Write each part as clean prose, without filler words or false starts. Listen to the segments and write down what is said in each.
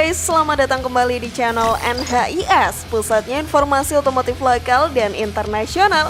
guys, selamat datang kembali di channel NHIS, pusatnya informasi otomotif lokal dan internasional.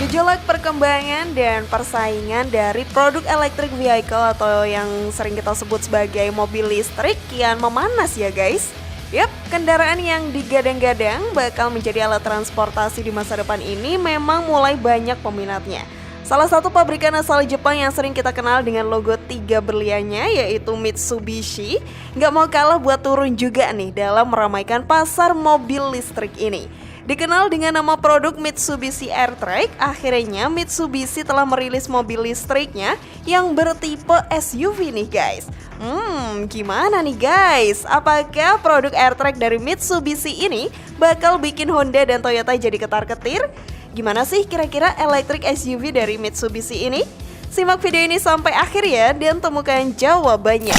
Gejolak perkembangan dan persaingan dari produk electric vehicle atau yang sering kita sebut sebagai mobil listrik kian memanas ya guys. Yap, kendaraan yang digadang-gadang bakal menjadi alat transportasi di masa depan ini memang mulai banyak peminatnya. Salah satu pabrikan asal Jepang yang sering kita kenal dengan logo 3 berliannya yaitu Mitsubishi nggak mau kalah buat turun juga nih dalam meramaikan pasar mobil listrik ini. Dikenal dengan nama produk Mitsubishi AirTrack, akhirnya Mitsubishi telah merilis mobil listriknya yang bertipe SUV nih guys. Gimana nih guys? Apakah produk AirTrack dari Mitsubishi ini bakal bikin Honda dan Toyota jadi ketar-ketir? Gimana sih kira-kira electric SUV dari Mitsubishi ini? Simak video ini sampai akhir ya dan temukan jawabannya.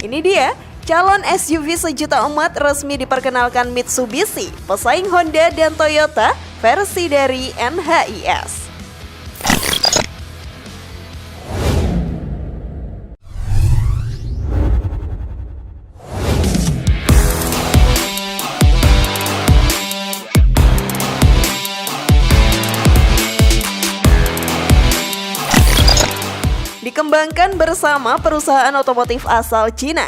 Ini dia, calon SUV sejuta umat resmi diperkenalkan Mitsubishi, pesaing Honda dan Toyota versi dari NHIS. Dikembangkan bersama perusahaan otomotif asal Cina.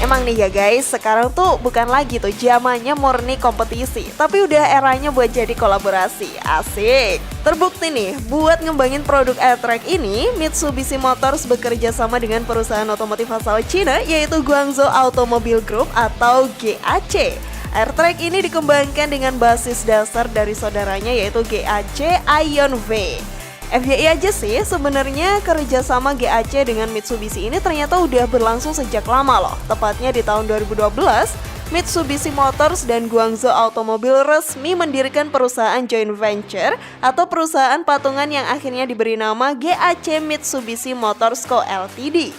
Emang nih ya guys, sekarang tuh bukan lagi tuh zamannya murni kompetisi, tapi udah eranya buat jadi kolaborasi. Asik. Terbukti nih, buat ngembangin produk AirTrack ini, Mitsubishi Motors bekerja sama dengan perusahaan otomotif asal Cina yaitu Guangzhou Automobile Group atau GAC. AirTrack ini dikembangkan dengan basis dasar dari saudaranya yaitu GAC Aion-V. FYI aja sih, sebenarnya kerjasama GAC dengan Mitsubishi ini ternyata udah berlangsung sejak lama loh. Tepatnya di tahun 2012, Mitsubishi Motors dan Guangzhou Automobile resmi mendirikan perusahaan joint venture atau perusahaan patungan yang akhirnya diberi nama GAC Mitsubishi Motors Co. Ltd.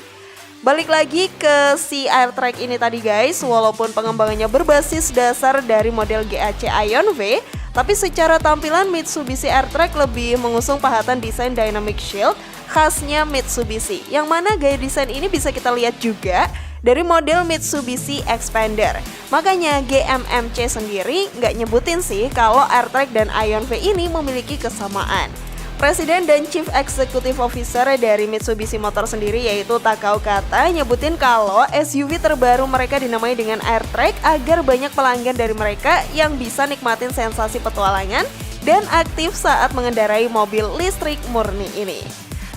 Balik lagi ke si AirTrack ini tadi guys, walaupun pengembangannya berbasis dasar dari model GAC Aion-V, tapi secara tampilan Mitsubishi AirTrack lebih mengusung pahatan desain Dynamic Shield khasnya Mitsubishi, yang mana gaya desain ini bisa kita lihat juga dari model Mitsubishi Xpander. Makanya GMMC sendiri nggak nyebutin sih kalau AirTrack dan Aion-V ini memiliki kesamaan. Presiden dan Chief Executive Officer dari Mitsubishi Motors sendiri yaitu Takao Kata nyebutin kalau SUV terbaru mereka dinamai dengan AirTrack agar banyak pelanggan dari mereka yang bisa nikmatin sensasi petualangan dan aktif saat mengendarai mobil listrik murni ini.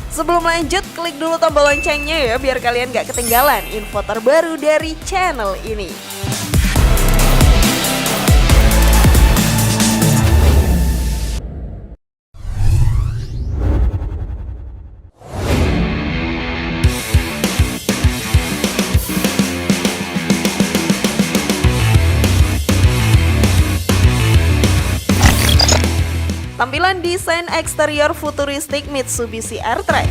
Sebelum lanjut, klik dulu tombol loncengnya ya biar kalian gak ketinggalan info terbaru dari channel ini. Tampilan desain eksterior futuristik Mitsubishi AirTrack.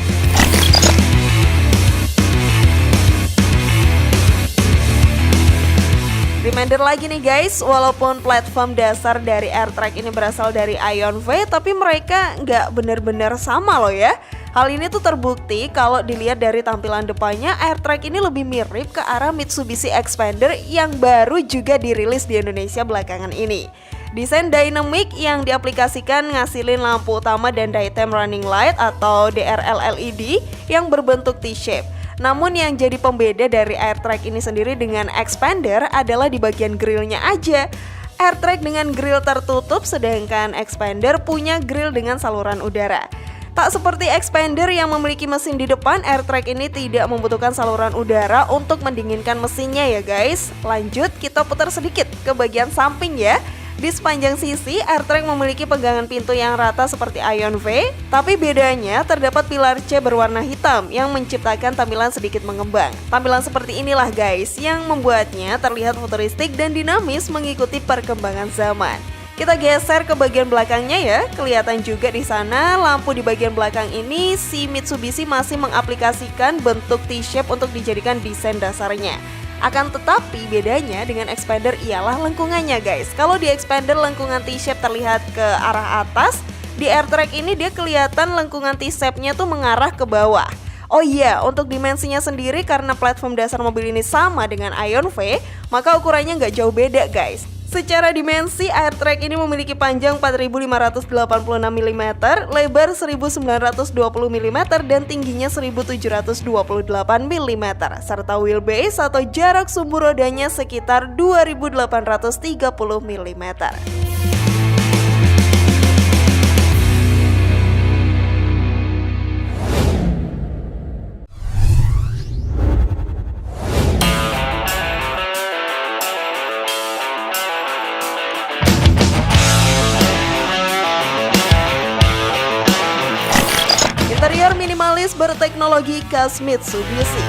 Reminder lagi nih guys, walaupun platform dasar dari AirTrack ini berasal dari Aion-V, tapi mereka nggak benar-benar sama loh ya. Hal ini tuh terbukti kalau dilihat dari tampilan depannya, AirTrack ini lebih mirip ke arah Mitsubishi Xpander yang baru juga dirilis di Indonesia belakangan ini. Desain dynamic yang diaplikasikan ngasilin lampu utama dan daytime running light atau DRL LED yang berbentuk T-shape. Namun yang jadi pembeda dari AirTrack ini sendiri dengan Xpander adalah di bagian grillnya aja. AirTrack dengan grill tertutup sedangkan Xpander punya grill dengan saluran udara. Tak seperti Xpander yang memiliki mesin di depan, AirTrack ini tidak membutuhkan saluran udara untuk mendinginkan mesinnya ya guys. Lanjut kita putar sedikit ke bagian samping ya. Di sepanjang sisi, AirTrack memiliki pegangan pintu yang rata seperti Aion-V, tapi bedanya terdapat pilar C berwarna hitam yang menciptakan tampilan sedikit mengembang. Tampilan seperti inilah guys yang membuatnya terlihat futuristik dan dinamis mengikuti perkembangan zaman. Kita geser ke bagian belakangnya ya, kelihatan juga di sana lampu di bagian belakang ini si Mitsubishi masih mengaplikasikan bentuk T-shape untuk dijadikan desain dasarnya. Akan tetapi bedanya dengan Xpander ialah lengkungannya guys. Kalau di Xpander lengkungan T-shape terlihat ke arah atas, di AirTrack ini dia kelihatan lengkungan T-shape-nya tuh mengarah ke bawah. Oh iya, untuk dimensinya sendiri karena platform dasar mobil ini sama dengan Ion V, maka ukurannya nggak jauh beda guys. Secara dimensi, AirTrack ini memiliki panjang 4.586 mm, lebar 1.920 mm, dan tingginya 1.728 mm, serta wheelbase atau jarak sumbu rodanya sekitar 2.830 mm. Interior minimalis berteknologi khas Mitsubishi.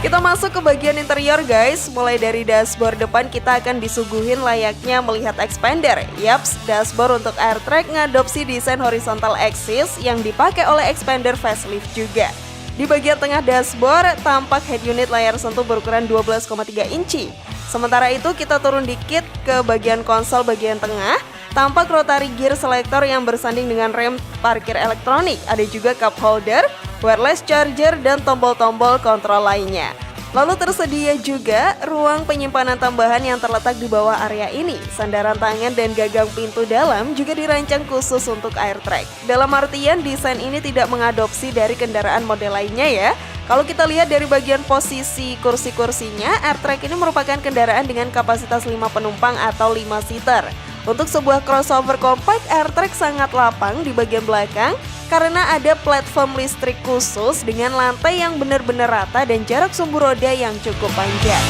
Kita masuk ke bagian interior guys. Mulai dari dashboard depan kita akan disuguhin layaknya melihat Xpander. Yaps, dashboard untuk AirTrack ngadopsi desain horizontal axis yang dipakai oleh Xpander facelift juga. Di bagian tengah dashboard tampak head unit layar sentuh berukuran 12,3 inci. Sementara itu kita turun dikit ke bagian konsol bagian tengah, tampak rotary gear selector yang bersanding dengan rem parkir elektronik. Ada juga cup holder, wireless charger, dan tombol-tombol kontrol lainnya. Lalu tersedia juga ruang penyimpanan tambahan yang terletak di bawah area ini. Sandaran tangan dan gagang pintu dalam juga dirancang khusus untuk AirTrack. Dalam artian desain ini tidak mengadopsi dari kendaraan model lainnya ya. Kalau kita lihat dari bagian posisi kursi-kursinya, AirTrack ini merupakan kendaraan dengan kapasitas 5 penumpang atau 5 seater. Untuk sebuah crossover compact, AirTrack sangat lapang di bagian belakang karena ada platform listrik khusus dengan lantai yang benar-benar rata dan jarak sumbu roda yang cukup panjang.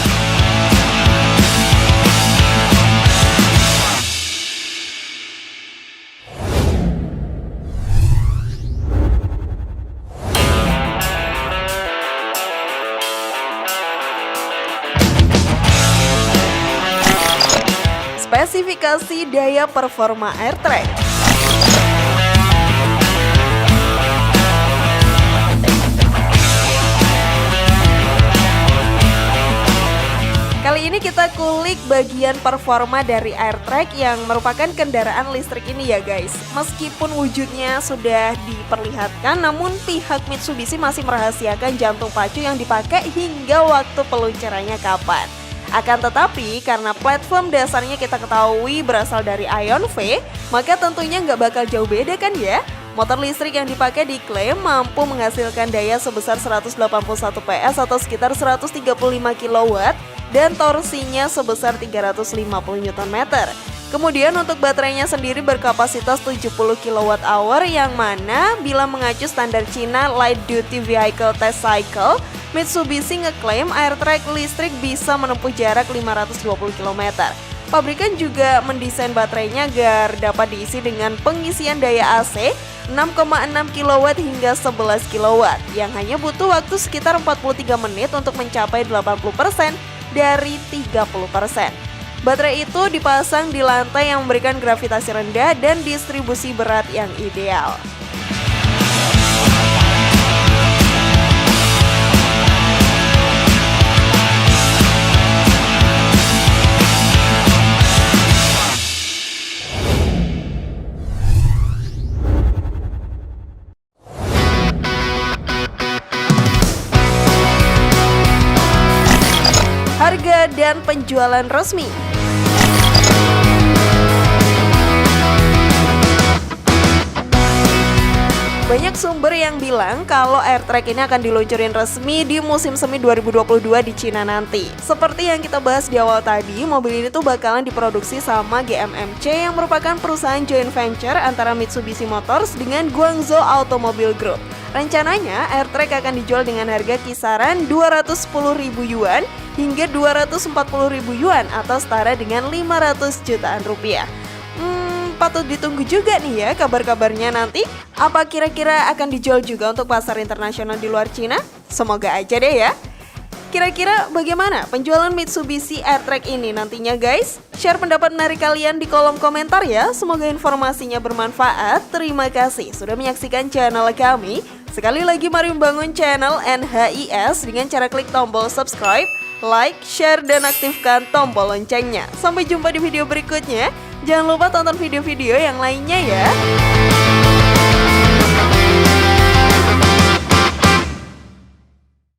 Spesifikasi daya performa AirTrack. Kali ini kita kulik bagian performa dari AirTrack yang merupakan kendaraan listrik ini ya guys. Meskipun wujudnya sudah diperlihatkan, namun pihak Mitsubishi masih merahasiakan jantung pacu yang dipakai hingga waktu peluncurannya kapan. Akan tetapi karena platform dasarnya kita ketahui berasal dari Ion V, maka tentunya nggak bakal jauh beda kan ya. Motor listrik yang dipakai diklaim mampu menghasilkan daya sebesar 181 PS atau sekitar 135 kW dan torsinya sebesar 350 Nm. Kemudian untuk baterainya sendiri berkapasitas 70 kWh yang mana bila mengacu standar Cina Light Duty Vehicle Test Cycle, Mitsubishi ngeklaim AirTrack listrik bisa menempuh jarak 520 km. Pabrikan juga mendesain baterainya agar dapat diisi dengan pengisian daya AC 6,6 kW hingga 11 kW yang hanya butuh waktu sekitar 43 menit untuk mencapai 80% dari 30%. Baterai itu dipasang di lantai yang memberikan gravitasi rendah dan distribusi berat yang ideal. Harga dan penjualan resmi. Banyak sumber yang bilang kalau AirTrack ini akan diluncurin resmi di musim semi 2022 di Cina nanti. Seperti yang kita bahas di awal tadi, mobil ini tuh bakalan diproduksi sama GMMC yang merupakan perusahaan joint venture antara Mitsubishi Motors dengan Guangzhou Automobile Group. Rencananya AirTrack akan dijual dengan harga kisaran 210.000 yuan hingga 240.000 yuan atau setara dengan 500 jutaan rupiah. Patut ditunggu juga nih ya kabar-kabarnya nanti. Apa kira-kira akan dijual juga untuk pasar internasional di luar Cina? Semoga aja deh ya. Kira-kira bagaimana penjualan Mitsubishi Airtrack ini nantinya guys? Share pendapat menarik kalian di kolom komentar ya. Semoga informasinya bermanfaat. Terima kasih sudah menyaksikan channel kami. Sekali lagi mari membangun channel NHIS dengan cara klik tombol subscribe, like, share, dan aktifkan tombol loncengnya. Sampai jumpa di video berikutnya. Jangan lupa tonton video-video yang lainnya ya.